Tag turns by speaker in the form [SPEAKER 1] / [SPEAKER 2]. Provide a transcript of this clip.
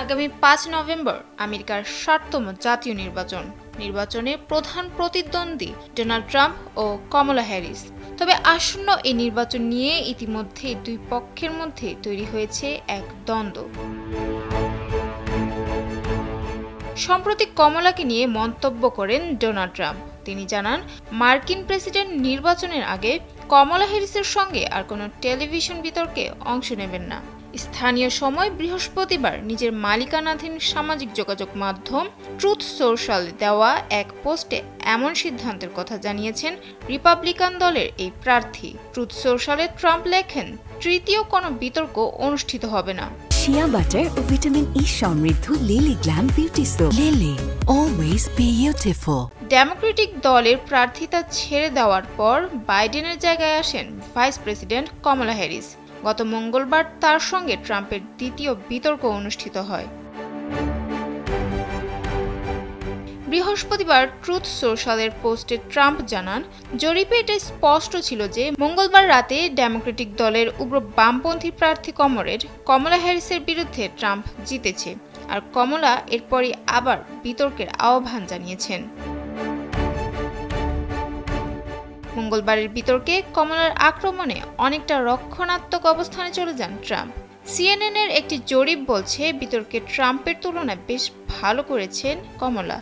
[SPEAKER 1] আগামী ৫ নভেম্বর আমেরিকার ৬০তম জাতীয় নির্বাচনে প্রধান প্রতিদ্বন্দ্বী ডোনাল্ড ট্রাম্প ও কমলা হ্যারিস। তবে আসন্ন এই নির্বাচন নিয়ে ইতিমধ্যে দুই পক্ষের মধ্যে তৈরি হয়েছে এক দ্বন্দ্ব। সম্প্রতি কমলাকে নিয়ে মন্তব্য করেন ডোনাল্ড ট্রাম্প। তিনি জানান, মার্কিন প্রেসিডেন্ট নির্বাচনের আগে কমলা হ্যারিসের সঙ্গে আর কোনো টেলিভিশন বিতর্কে অংশ নেবেন না। স্থানীয় সময় বৃহস্পতিবার নিজের মালিকানাধীন সামাজিক যোগাযোগ মাধ্যম ট্রুথ সোশ্যালে দেওয়া এক পোস্টে এমন সিদ্ধান্তের কথা জানিয়েছেন রিপাবলিকান দলের এই প্রার্থী। ট্রুথ সোশ্যালে ট্রাম্প লেখেন, তৃতীয় কোনো বিতর্ক অনুষ্ঠিত হবে না।
[SPEAKER 2] শিয়া বাটার ও ভিটামিন ই সমৃদ্ধ lily glam beauty soap. Lily, always beautiful.
[SPEAKER 1] Democratic দলের প্রার্থিতা ছেড়ে দেওয়ার পর বাইডেনের জায়গায় আসেন ভাইস প্রেসিডেন্ট কমলা হ্যারিস। গত মঙ্গলবার তার সঙ্গে ট্রাম্পের দ্বিতীয় বিতর্ক অনুষ্ঠিত হয়। বৃহস্পতিবার ট্রুথ সোশ্যালের পোস্টে ট্রাম্প জানান, জরিপে এটা স্পষ্ট ছিল যে মঙ্গলবার রাতে ডেমোক্রেটিক দলের উগ্র বামপন্থী প্রার্থী কমলা হ্যারিসের বিরুদ্ধে ট্রাম্প জিতেছে, আর কমলা এরপরই আবার বিতর্কের আহ্বান জানিয়েছেন। মঙ্গলবারের বিতর্কে কমলার আক্রমণে অনেকটা রক্ষণাত্মক অবস্থানে চলে যান ট্রাম্প। সিএনএন এর একটি জরিপ বলছে, বিতর্কে ট্রাম্পের তুলনায় বেশ ভালো করেছেন কমলা।